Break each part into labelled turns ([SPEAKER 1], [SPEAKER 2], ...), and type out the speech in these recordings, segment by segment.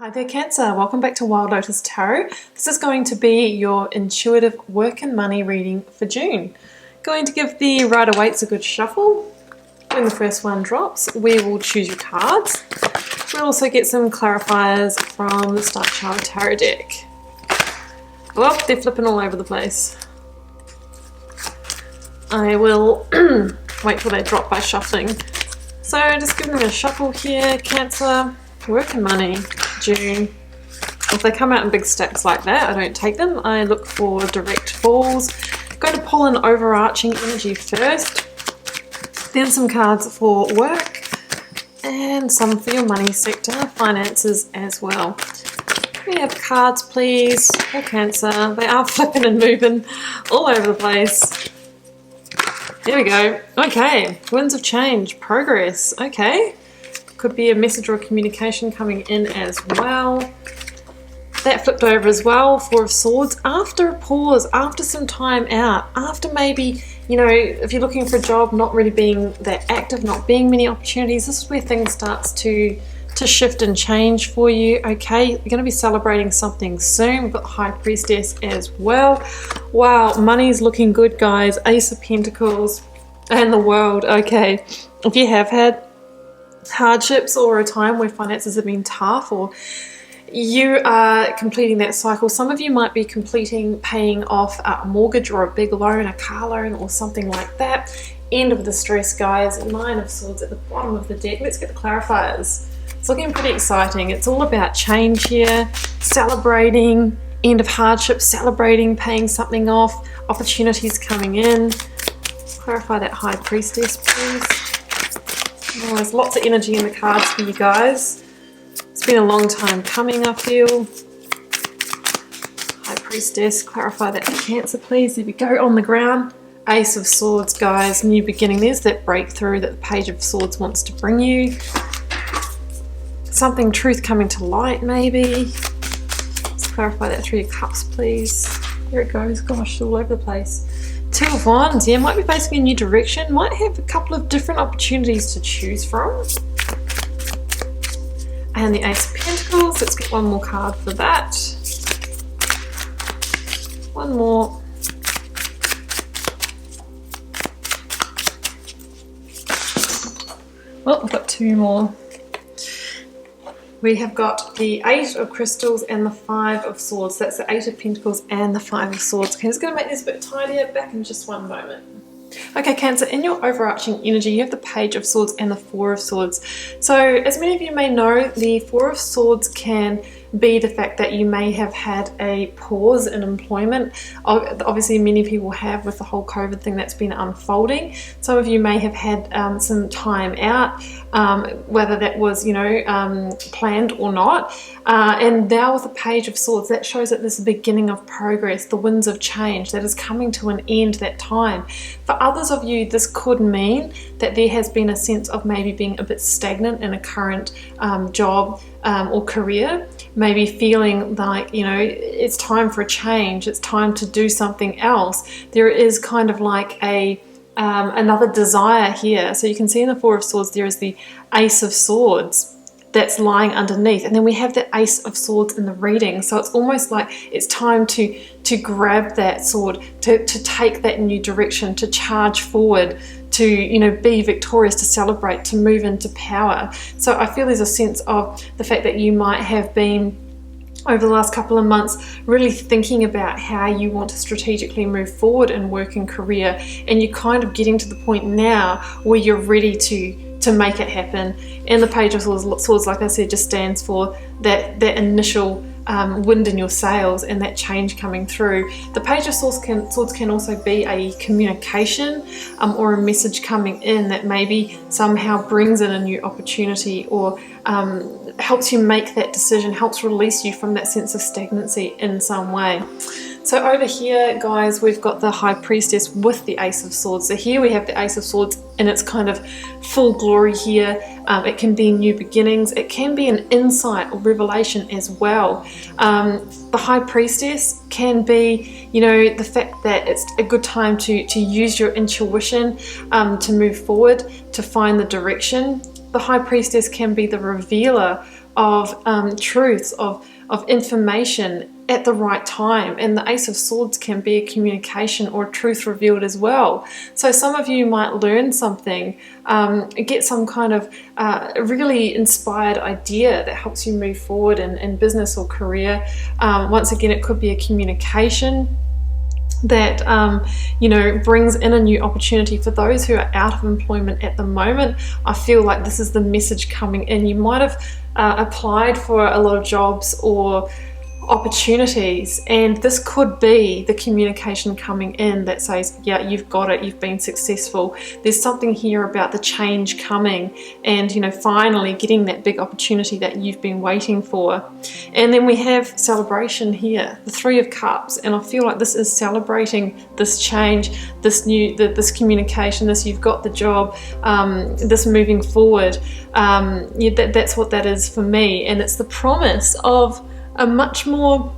[SPEAKER 1] Hi there Cancer, welcome back to Wild Lotus Tarot. This is going to be your intuitive work and money reading for June. Going to give the Rider-Waites a good shuffle. When the first one drops, we will choose your cards. We'll also get some clarifiers from the Starchild Tarot deck. Well, they're flipping all over the place. I will wait till they drop by shuffling. So just giving them a shuffle here, Cancer, work and money. June. If they come out in big stacks like that, I don't take them. I look for direct falls. I'm going to pull an overarching energy first, then some cards for work, and some for your money sector, finances as well. We have cards, please, for Cancer. They are flipping and moving all over the place. Here we go. Okay, winds of change, progress. Okay. Could be a message or a communication coming in as well. That flipped over as well, Four of Swords. After a pause, after some time out, after maybe, you know, if you're looking for a job, not really being that active, not being many opportunities, this is where things starts to shift and change for you. Okay, you're going to be celebrating something soon. We've got the High Priestess as well. Wow, money's looking good, guys. Ace of Pentacles and the World. Okay, if you have had hardships or a time where finances have been tough, or you are completing that cycle, some of you might be paying off a mortgage or a big loan, a car loan or something like that. End of the stress, guys. Nine of Swords at the bottom of the deck. Let's get the clarifiers. It's looking pretty exciting. It's all about change here, celebrating end of hardship, celebrating paying something off, opportunities coming in. Clarify that High Priestess, please. Oh, there's lots of energy in the cards for you guys. It's been a long time coming, I feel. High Priestess, clarify that for Cancer, please. There we go, on the ground. Ace of Swords, guys, new beginning. There's that breakthrough that the Page of Swords wants to bring you. Something, truth coming to light, maybe. Let's clarify that Three of Cups, please. There it goes. Gosh, all over the place. Two of Wands, yeah, might be facing a new direction, might have a couple of different opportunities to choose from. And the Ace of Pentacles, let's get one more card for that. One more. Well, we've got two more. We have got the Eight of Crystals and the Five of Swords. That's the Eight of Pentacles and the Five of Swords. Okay, just going to make this a bit tidier. Back in just one moment. Okay, Cancer, in your overarching energy, you have the Page of Swords and the Four of Swords. So, as many of you may know, the Four of Swords can be the fact that you may have had a pause in employment. Obviously, many people have with the whole COVID thing that's been unfolding. Some of you may have had some time out, whether that was, you know, planned or not. And now with the Page of Swords, that shows that this is the beginning of progress, the winds of change that is coming to an end, that time. For others of you, this could mean that there has been a sense of maybe being a bit stagnant in a current job or career. Maybe feeling like, you know, it's time for a change, it's time to do something else. There is kind of like a another desire here. So you can see in the Four of Swords there is the Ace of Swords that's lying underneath, and then we have the Ace of Swords in the reading. So it's almost like it's time to grab that sword, to take that new direction, to charge forward, to, you know, be victorious, to celebrate, to move into power. So I feel there's a sense of the fact that you might have been, over the last couple of months, really thinking about how you want to strategically move forward in work and career, and you're kind of getting to the point now where you're ready to make it happen. And the Page of Swords, like I said, just stands for that initial wind in your sails and that change coming through. The Page of Swords can also be a communication or a message coming in that maybe somehow brings in a new opportunity, or helps you make that decision, helps release you from that sense of stagnancy in some way. So over here, guys, we've got the High Priestess with the Ace of Swords. So here we have the Ace of Swords in its kind of full glory here. It can be new beginnings. It can be an insight or revelation as well. The High Priestess can be, you know, the fact that it's a good time to use your intuition to move forward, to find the direction. The High Priestess can be the revealer truths, of information at the right time. And the Ace of Swords can be a communication or a truth revealed as well. So some of you might learn something, get some kind of really inspired idea that helps you move forward in business or career. Once again, it could be a communication that brings in a new opportunity. For those who are out of employment at the moment, I feel like this is the message coming in. You might have applied for a lot of jobs or opportunities, and this could be the communication coming in that says, yeah, you've got it, you've been successful. There's something here about the change coming, and finally getting that big opportunity that you've been waiting for. And then we have celebration here, the Three of Cups, and I feel like this is celebrating this change, this this communication, this you've got the job, this moving forward. That's what that is for me, and it's the promise of a much more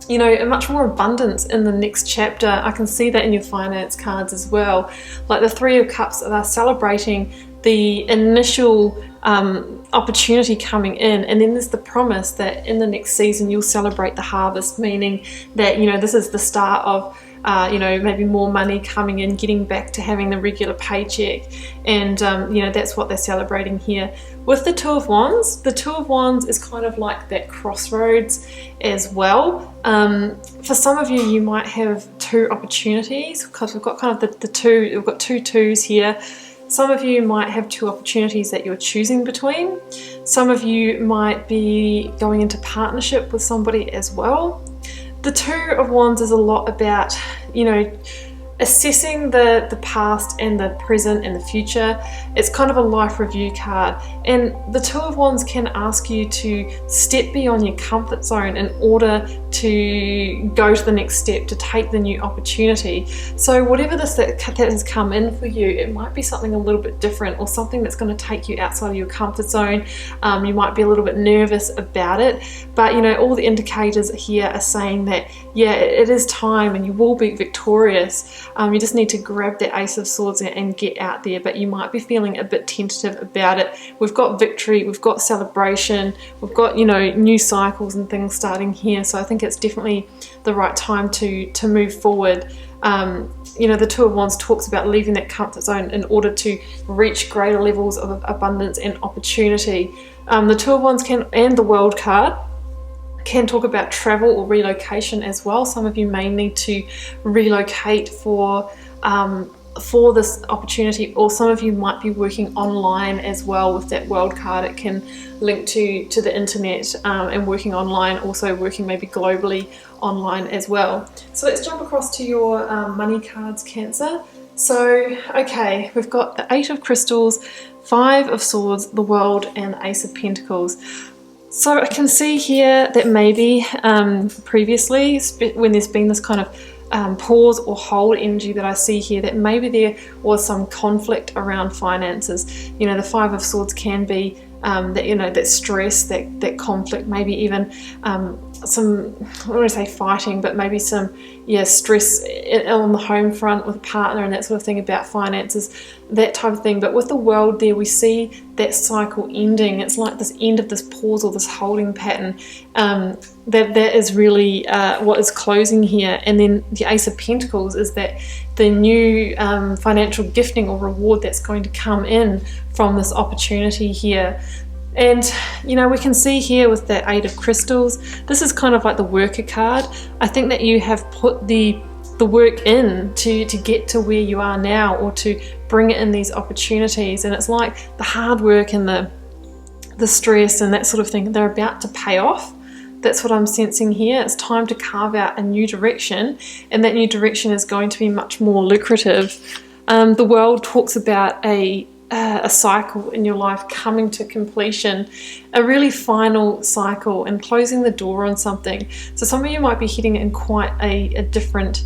[SPEAKER 1] abundance in the next chapter. I can see that in your finance cards as well. Like the Three of Cups are celebrating the initial opportunity coming in, and then there's the promise that in the next season you'll celebrate the harvest, meaning that this is the start of maybe more money coming in, getting back to having the regular paycheck, and that's what they're celebrating here. With the Two of Wands, the Two of Wands is kind of like that crossroads as well. For some of you, you might have two opportunities, because we've got kind of we've got two twos here. Some of you might have two opportunities that you're choosing between. Some of you might be going into partnership with somebody as well. The Two of Wands is a lot about, assessing the past and the present and the future. It's kind of a life review card, and the Two of Wands can ask you to step beyond your comfort zone in order to go to the next step, to take the new opportunity. So whatever that has come in for you, it might be something a little bit different, or something that's going to take you outside of your comfort zone. You might be a little bit nervous about it, but all the indicators here are saying that, yeah, it is time and you will be victorious. You just need to grab that Ace of Swords and get out there, but you might be feeling a bit tentative about it. We've got victory, we've got celebration, we've got new cycles and things starting here, so I think it's definitely the right time to move forward. The Two of Wands talks about leaving that comfort zone in order to reach greater levels of abundance and opportunity. The Two of Wands and the World card can talk about travel or relocation as well. Some of you may need to relocate for this opportunity, or some of you might be working online as well with that World card. It can link to the internet and working online, also working maybe globally online as well. So let's jump across to your money cards, Cancer. So, okay, we've got the Eight of Crystals, Five of Swords, the World, and the Ace of Pentacles. So I can see here that maybe previously, when there's been this kind of pause or hold energy that I see here, that maybe there was some conflict around finances. The Five of Swords can be that stress, that conflict, maybe even some, I don't want to say fighting, but maybe some stress on the home front with a partner and that sort of thing about finances, that type of thing. But with the World there, we see that cycle ending. It's like this end of this pause or this holding pattern. That is really what is closing here. And then the Ace of Pentacles is that the new financial gifting or reward that's going to come in from this opportunity here. And we can see here with the Eight of Crystals, this is kind of like the worker card. I think that you have put the work in to get to where you are now, or to bring in these opportunities, and it's like the hard work and the stress and that sort of thing, they're about to pay off. That's what I'm sensing here. It's time to carve out a new direction, and that new direction is going to be much more lucrative. The World talks about a cycle in your life coming to completion, a really final cycle, and closing the door on something. So some of you might be heading in quite a different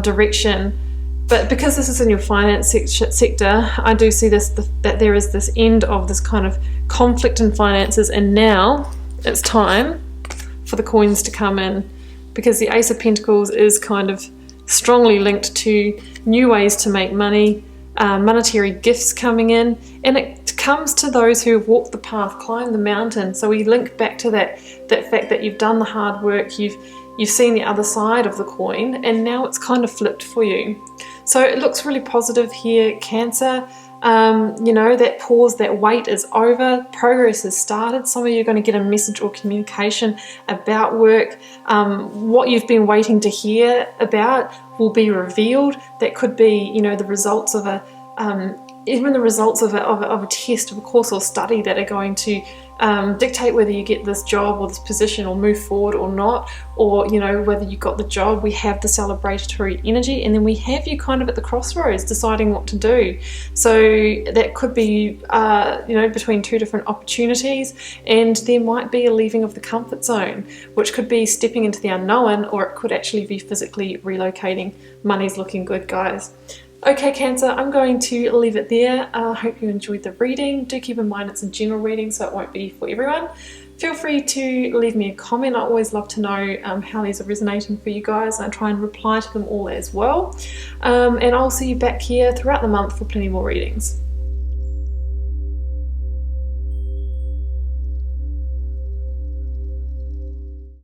[SPEAKER 1] direction, but because this is in your finance sector, I do see that there is this end of this kind of conflict in finances, and now it's time for the coins to come in, because the Ace of Pentacles is kind of strongly linked to new ways to make money, monetary gifts coming in, and it comes to those who have walked the path, climbed the mountain. So we link back to that fact that you've done the hard work, you've seen the other side of the coin, and now it's kind of flipped for you. So it looks really positive here, Cancer. You know, that pause, that wait is over, progress has started. Some of you are going to get a message or communication about work. What you've been waiting to hear about will be revealed. That could be, you know, the results of even the results of a test, of a course or study that are going to dictate whether you get this job or this position or move forward or not, or, you know, whether you got the job. We have the celebratory energy, and then we have you kind of at the crossroads deciding what to do. So that could be, you know, between two different opportunities, and there might be a leaving of the comfort zone, which could be stepping into the unknown, or it could actually be physically relocating. Money's looking good, guys. Okay, Cancer, I'm going to leave it there. I hope you enjoyed the reading. Do keep in mind it's a general reading, so it won't be for everyone. Feel free to leave me a comment. I always love to know how these are resonating for you guys, and I try and reply to them all as well. And I'll see you back here throughout the month for plenty more readings.